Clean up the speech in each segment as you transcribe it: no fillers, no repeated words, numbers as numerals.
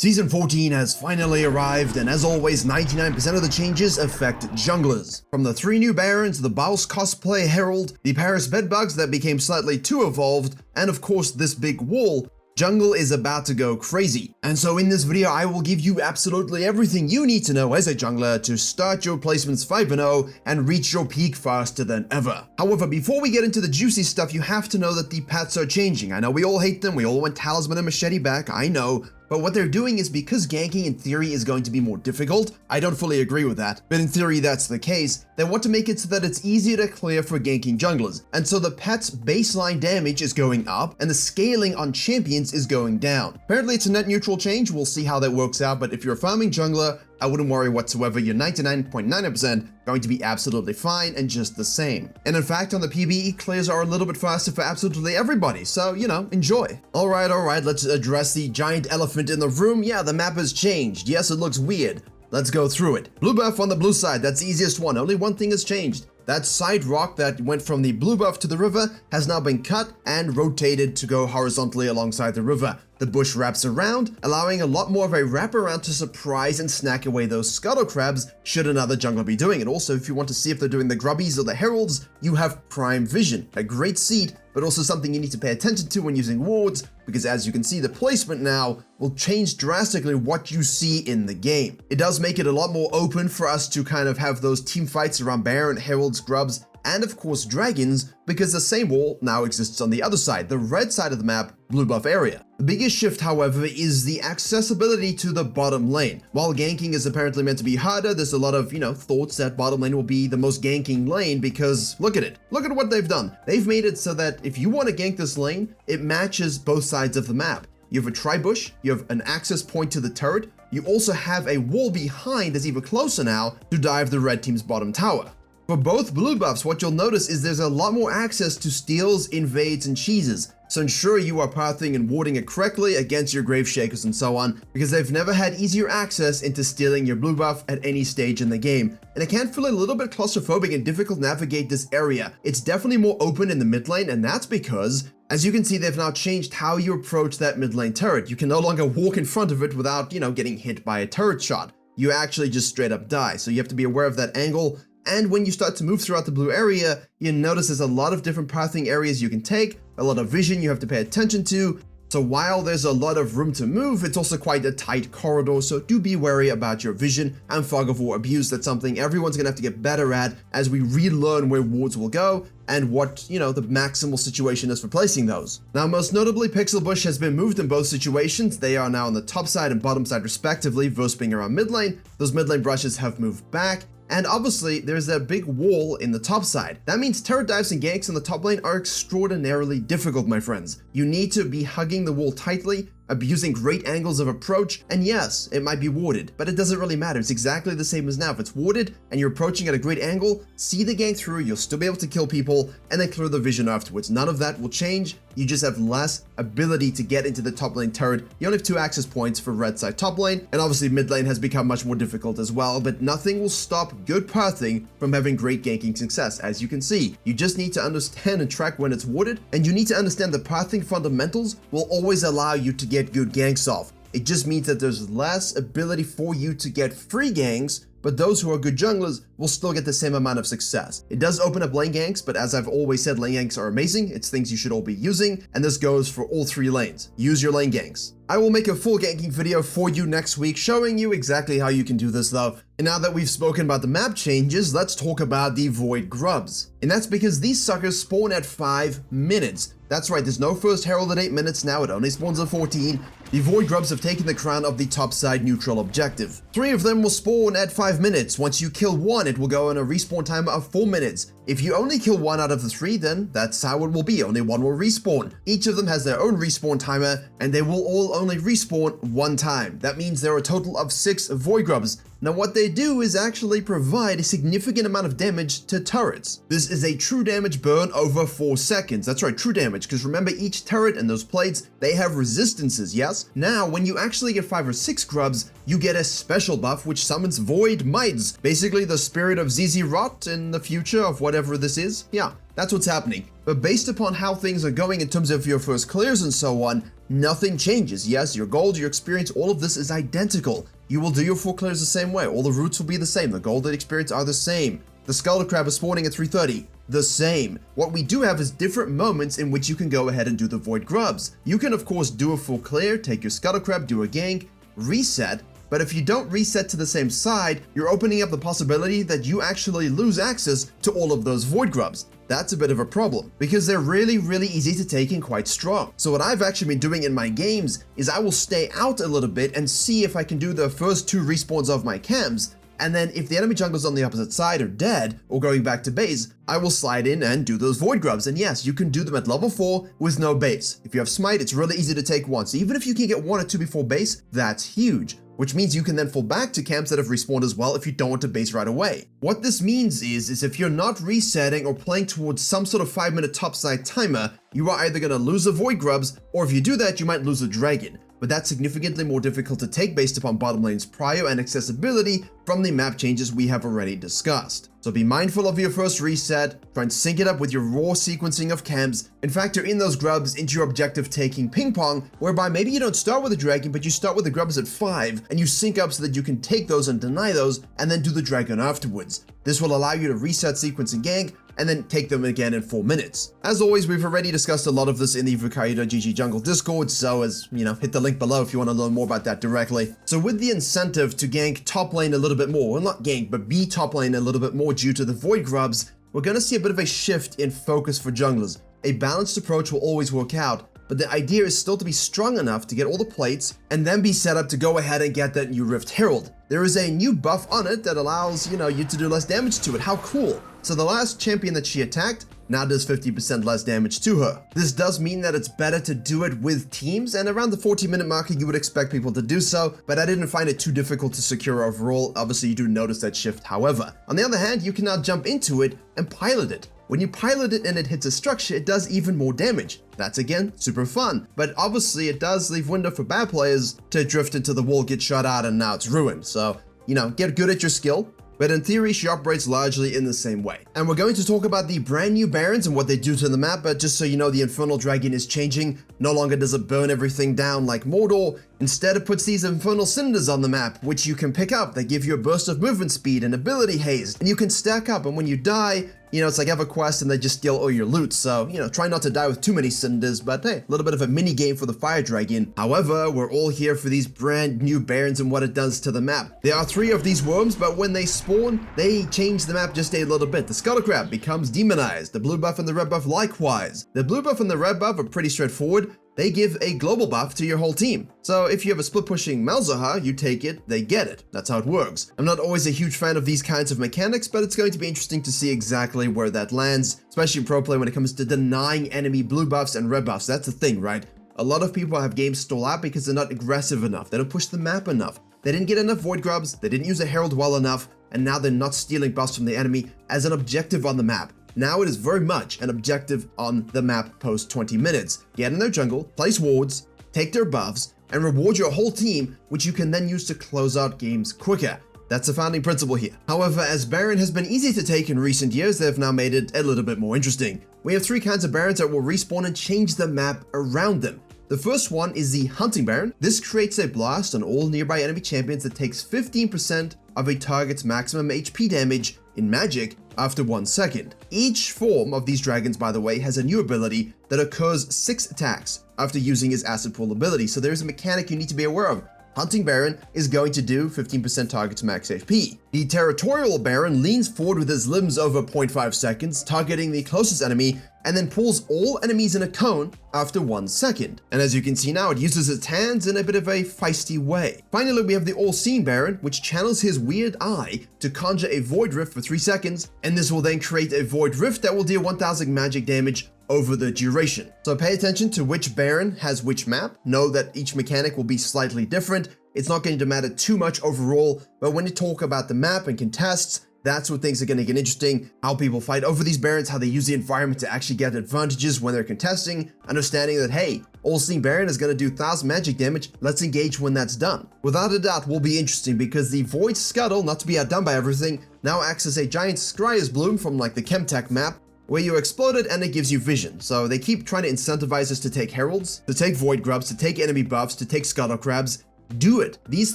Season 14 has finally arrived, and as always, 99% of the changes affect junglers. From the 3 new Barons, the Baus cosplay Herald, the Paris bedbugs that became slightly too evolved, and of course this big wall, jungle is about to go crazy. And so in this video, I will give you absolutely everything you need to know as a jungler to start your placements 5-0 and reach your peak faster than ever. However, before we get into the juicy stuff, you have to know that the pets are changing. I know we all hate them, we all want Talisman and Machete back, I know. But what they're doing is because ganking in theory is going to be more difficult. I don't fully agree with that, but in theory that's the case. They want to make it so that it's easier to clear for ganking junglers. And so the pet's baseline damage is going up and the scaling on champions is going down. Apparently it's a net neutral change, we'll see how that works out, but if you're a farming jungler, I wouldn't worry whatsoever. You're 99.9% going to be absolutely fine and just the same. And in fact, on the PBE, clears are a little bit faster for absolutely everybody, so, you know, enjoy. Alright, let's address the giant elephant in the room. Yeah, the map has changed. Yes, it looks weird. Let's go through it. Blue buff on the blue side, that's the easiest one. Only one thing has changed. That side rock that went from the blue buff to the river has now been cut and rotated to go horizontally alongside the river. The bush wraps around, allowing a lot more of a wraparound to surprise and snack away those scuttle crabs should another jungler be doing it. Also, if you want to see if they're doing the grubbies or the heralds, you have prime vision. A great seed, but also something you need to pay attention to when using wards, because as you can see, the placement now will change drastically what you see in the game. It does make it a lot more open for us to kind of have those team fights around Baron, heralds, grubs, and of course dragons, because the same wall now exists on the other side, the red side of the map, blue buff area. The biggest shift, however, is the accessibility to the bottom lane. While ganking is apparently meant to be harder, there's a lot of, thoughts that bottom lane will be the most ganking lane because look at it. Look at what they've done. They've made it so that if you want to gank this lane, it matches both sides of the map. You have a tri-bush, you have an access point to the turret, you also have a wall behind that's even closer now to dive the red team's bottom tower. For both blue buffs, what you'll notice is there's a lot more access to steals, invades, and cheeses. So ensure you are pathing and warding it correctly against your grave shakers and so on, because they've never had easier access into stealing your blue buff at any stage in the game. And it can feel a little bit claustrophobic and difficult to navigate this area. It's definitely more open in the mid lane, and that's because, as you can see, they've now changed how you approach that mid lane turret. You can no longer walk in front of it without, getting hit by a turret shot. You actually just straight up die, so you have to be aware of that angle. And when you start to move throughout the blue area, you notice there's a lot of different pathing areas you can take, a lot of vision you have to pay attention to. So while there's a lot of room to move, it's also quite a tight corridor, so do be wary about your vision and fog of war abuse. That's something everyone's gonna have to get better at as we relearn where wards will go and what, the maximal situation is for placing those. Now, most notably, Pixel Bush has been moved in both situations. They are now on the top side and bottom side respectively, versus being around mid lane. Those mid lane brushes have moved back. And obviously, there's that big wall in the top side. That means turret dives and ganks in the top lane are extraordinarily difficult, my friends. You need to be hugging the wall tightly, abusing great angles of approach, and yes, it might be warded, but it doesn't really matter. It's exactly the same as now. If it's warded and you're approaching at a great angle, see the gank through, you'll still be able to kill people, and then clear the vision afterwards. None of that will change. You just have less ability to get into the top lane turret. You only have 2 access points for red side top lane, and obviously mid lane has become much more difficult as well, but nothing will stop good pathing from having great ganking success. As you can see, you just need to understand and track when it's warded, and you need to understand the pathing fundamentals will always allow you to get good ganks off. It just means that there's less ability for you to get free ganks, but those who are good junglers will still get the same amount of success. It does open up lane ganks, but as I've always said, lane ganks are amazing. It's things you should all be using, and this goes for all 3 lanes. Use your lane ganks. I will make a full ganking video for you next week, showing you exactly how you can do this though. And now that we've spoken about the map changes, let's talk about the Void Grubs. And that's because these suckers spawn at 5 minutes. That's right, there's no first herald at 8 minutes now, it only spawns at 14. The Void Grubs have taken the crown of the top side neutral objective. 3 of them will spawn at 5 minutes. Once you kill 1, it will go on a respawn timer of 4 minutes. If you only kill 1 out of the 3, then that's how it will be. Only 1 will respawn. Each of them has their own respawn timer, and they will all only respawn 1 time. That means there are a total of 6 Void Grubs. Now what they do is actually provide a significant amount of damage to turrets. This is a true damage burn over 4 seconds. That's right, true damage, because remember each turret and those plates, they have resistances, yes? Now, when you actually get 5 or 6 grubs, you get a special buff which summons Void Mites. Basically the spirit of ZZ Rot in the future of whatever this is. Yeah, that's what's happening. But based upon how things are going in terms of your first clears and so on, nothing changes. Yes, your gold, your experience, all of this is identical. You will do your full clears the same way. All the routes will be the same. The gold and experience are the same. The Skull Crab is spawning at 3:30. The same. What we do have is different moments in which you can go ahead and do the Void Grubs. You can of course do a full clear, take your Scuttle Crab, do a gank, reset, but if you don't reset to the same side, you're opening up the possibility that you actually lose access to all of those Void Grubs. That's a bit of a problem, because they're really easy to take and quite strong. So what I've actually been doing in my games is I will stay out a little bit and see if I can do the first 2 respawns of my camps, and then if the enemy junglers on the opposite side are dead or going back to base, I will slide in and do those Void Grubs. And yes, you can do them at level 4 with no base. If you have Smite, it's really easy to take one. So even if you can get 1 or 2 before base, that's huge. Which means you can then fall back to camps that have respawned as well if you don't want to base right away. What this means is if you're not resetting or playing towards some sort of 5-minute topside timer, you are either going to lose the Void Grubs, or if you do that, you might lose the Dragon. But that's significantly more difficult to take based upon bottom lane's prio and accessibility from the map changes we have already discussed. So be mindful of your first reset, try and sync it up with your raw sequencing of camps, and factor in those grubs into your objective taking ping pong, whereby maybe you don't start with a dragon, but you start with the grubs at 5, and you sync up so that you can take those and deny those, and then do the dragon afterwards. This will allow you to reset, sequence, and gank, and then take them again in 4 minutes. As always, we've already discussed a lot of this in the Virkayu.gg Jungle Discord, so hit the link below if you want to learn more about that directly. So with the incentive to gank top lane a little bit more, well not gank, but be top lane a little bit more due to the Void Grubs, we're going to see a bit of a shift in focus for junglers. A balanced approach will always work out, but the idea is still to be strong enough to get all the plates and then be set up to go ahead and get that new Rift Herald. There is a new buff on it that allows, you to do less damage to it. How cool. So the last champion that she attacked now does 50% less damage to her. This does mean that it's better to do it with teams, and around the 40-minute marker you would expect people to do so, but I didn't find it too difficult to secure overall. Obviously you do notice that shift however. On the other hand, you can now jump into it and pilot it. When you pilot it and it hits a structure, it does even more damage. That's again, super fun, but obviously it does leave window for bad players to drift into the wall, get shot out, and now it's ruined. So, get good at your skill. But in theory, she operates largely in the same way. And we're going to talk about the brand new Barons and what they do to the map, but just so you know, the Infernal Dragon is changing. No longer does it burn everything down like Mordor. Instead, it puts these Infernal Cinders on the map, which you can pick up. They give you a burst of movement speed and ability haste, and you can stack up, and when you die, it's like EverQuest and they just steal all your loot. So, try not to die with too many cinders, but hey, a little bit of a mini game for the Fire Dragon. However, we're all here for these brand new Barons and what it does to the map. There are 3 of these worms, but when they spawn, they change the map just a little bit. The Scuttle Crab becomes demonized. The blue buff and the red buff likewise. The blue buff and the red buff are pretty straightforward. They give a global buff to your whole team. So if you have a split pushing Malzahar, you take it, they get it. That's how it works. I'm not always a huge fan of these kinds of mechanics, but it's going to be interesting to see exactly where that lands, especially in pro play when it comes to denying enemy blue buffs and red buffs. That's the thing, right? A lot of people have games stall out because they're not aggressive enough. They don't push the map enough. They didn't get enough Void Grubs, they didn't use a Herald well enough, and now they're not stealing buffs from the enemy as an objective on the map. Now it is very much an objective on the map post 20 minutes. Get in their jungle, place wards, take their buffs, and reward your whole team, which you can then use to close out games quicker. That's the founding principle here. However, as Baron has been easy to take in recent years, they've now made it a little bit more interesting. We have 3 kinds of Barons that will respawn and change the map around them. The first one is the Hunting Baron. This creates a blast on all nearby enemy champions that takes 15% of a target's maximum HP damage in Magic after 1 second. Each form of these dragons, by the way, has a new ability that occurs 6 attacks after using his Acid Pool ability, so there's a mechanic you need to be aware of. Hunting Baron is going to do 15% target's max HP. The Territorial Baron leans forward with his limbs over 0.5 seconds, targeting the closest enemy, and then pulls all enemies in a cone after 1 second. And as you can see now, it uses its hands in a bit of a feisty way. Finally, we have the All-Seeing Baron, which channels his weird eye to conjure a Void Rift for 3 seconds, and this will then create a Void Rift that will deal 1000 magic damage over the duration. So pay attention to which Baron has which map. Know that each mechanic will be slightly different. It's not going to matter too much overall, but when you talk about the map and contests, that's where things are going to get interesting. How people fight over these Barons, how they use the environment to actually get advantages when they're contesting, understanding that, hey, All-Seeing Baron is going to do 1000 magic damage, let's engage when that's done. Without a doubt will be interesting because the Void Scuttle, not to be outdone by everything, now acts as a giant Scryer's Bloom from like the Chemtech map, where you explode it and it gives you vision. So they keep trying to incentivize us to take heralds, to take void grubs, to take enemy buffs, to take scuttle crabs. Do it. These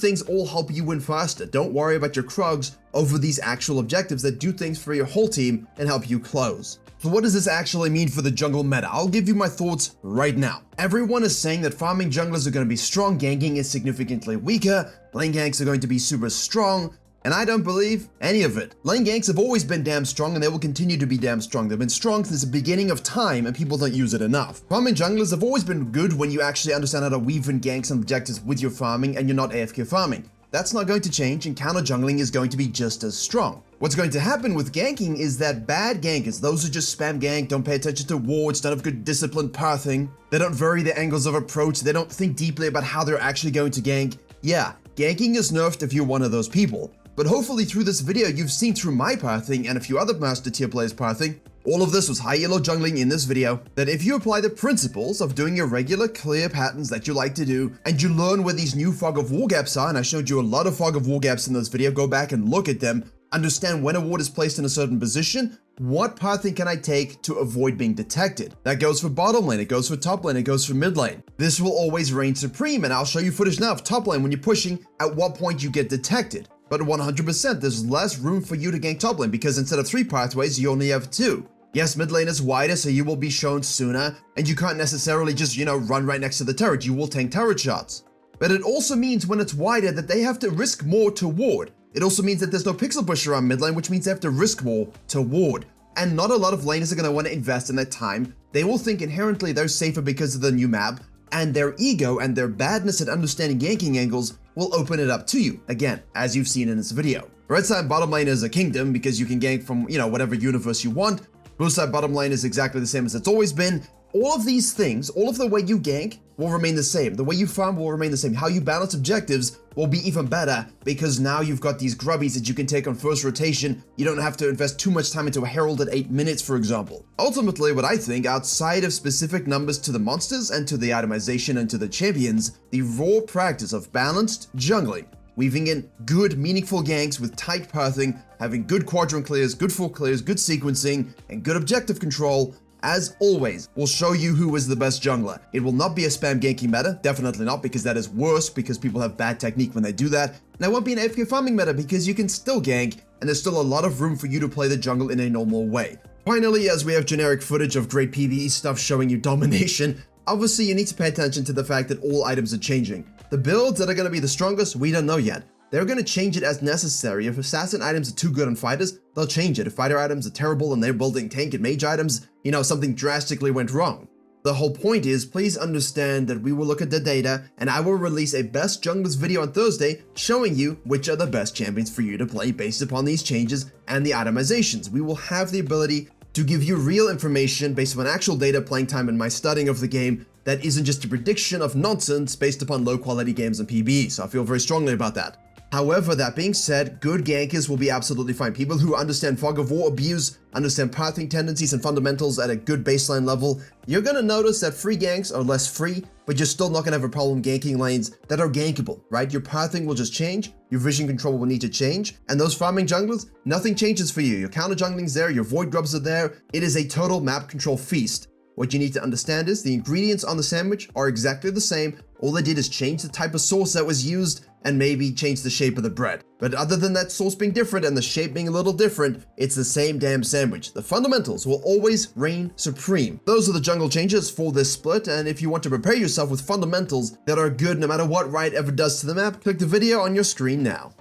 things all help you win faster. Don't worry about your Krugs over these actual objectives that do things for your whole team and help you close. So what does this actually mean for the jungle meta? I'll give you my thoughts right now. Everyone is saying that farming junglers are going to be strong, ganking is significantly weaker, lane ganks are going to be super strong, and I don't believe any of it. Lane ganks have always been damn strong and they will continue to be damn strong. They've been strong since the beginning of time and people don't use it enough. Farming junglers have always been good when you actually understand how to weave in ganks and objectives with your farming and you're not AFK farming. That's not going to change and counter jungling is going to be just as strong. What's going to happen with ganking is that bad gankers, those who just spam gank, don't pay attention to wards, don't have good disciplined pathing, they don't vary their angles of approach, they don't think deeply about how they're actually going to gank. Yeah, ganking is nerfed if you're one of those people. But hopefully through this video, you've seen through my pathing and a few other master tier players' pathing, all of this was high elo jungling in this video, that if you apply the principles of doing your regular clear patterns that you like to do, and you learn where these new fog of war gaps are, and I showed you a lot of fog of war gaps in this video, go back and look at them, understand when a ward is placed in a certain position, what pathing can I take to avoid being detected? That goes for bottom lane, it goes for top lane, it goes for mid lane. This will always reign supreme, and I'll show you footage now of top lane when you're pushing, at what point you get detected. But 100%, there's less room for you to gank top lane because instead of 3 pathways, you only have 2. Yes, mid lane is wider, so you will be shown sooner, and you can't necessarily just, run right next to the turret. You will tank turret shots. But it also means when it's wider that they have to risk more to ward. It also means that there's no pixel push around mid lane, which means they have to risk more to ward. And not a lot of laners are going to want to invest in that time. They will think inherently they're safer because of the new map, and their ego and their badness at understanding ganking angles will open it up to you, again, as you've seen in this video. Red side bottom lane is a kingdom because you can gank from, whatever universe you want. Blue side bottom lane is exactly the same as it's always been. All of these things, all of the way you gank will remain the same. The way you farm will remain the same. How you balance objectives will be even better because now you've got these grubbies that you can take on first rotation. You don't have to invest too much time into a herald at 8 minutes, for example. Ultimately, what I think, outside of specific numbers to the monsters and to the itemization and to the champions, the raw practice of balanced jungling, weaving in good, meaningful ganks with tight pathing, having good quadrant clears, good full clears, good sequencing, and good objective control, as always, will show you who is the best jungler. It will not be a spam ganking meta, definitely not, because that is worse because people have bad technique when they do that. And it won't be an AFK farming meta because you can still gank, and there's still a lot of room for you to play the jungle in a normal way. Finally, as we have generic footage of great PvE stuff showing you domination, obviously you need to pay attention to the fact that all items are changing. The builds that are going to be the strongest, we don't know yet. They're going to change it as necessary. If assassin items are too good on fighters, they'll change it. If fighter items are terrible and they're building tank and mage items, something drastically went wrong. The whole point is, please understand that we will look at the data and I will release a best junglers video on Thursday showing you which are the best champions for you to play based upon these changes and the itemizations. We will have the ability to give you real information based on actual data, playing time, and my studying of the game that isn't just a prediction of nonsense based upon low quality games and PvE, so I feel very strongly about that. However, that being said, good gankers will be absolutely fine. People who understand fog of war abuse, understand pathing tendencies and fundamentals at a good baseline level, you're going to notice that free ganks are less free, but you're still not going to have a problem ganking lanes that are gankable, right? Your pathing will just change, your vision control will need to change, and those farming junglers, nothing changes for you. Your counter jungling's there, your void grubs are there. It is a total map control feast. What you need to understand is the ingredients on the sandwich are exactly the same. All they did is change the type of sauce that was used and maybe change the shape of the bread. But other than that sauce being different and the shape being a little different, it's the same damn sandwich. The fundamentals will always reign supreme. Those are the jungle changes for this split, and if you want to prepare yourself with fundamentals that are good no matter what Riot ever does to the map, click the video on your screen now.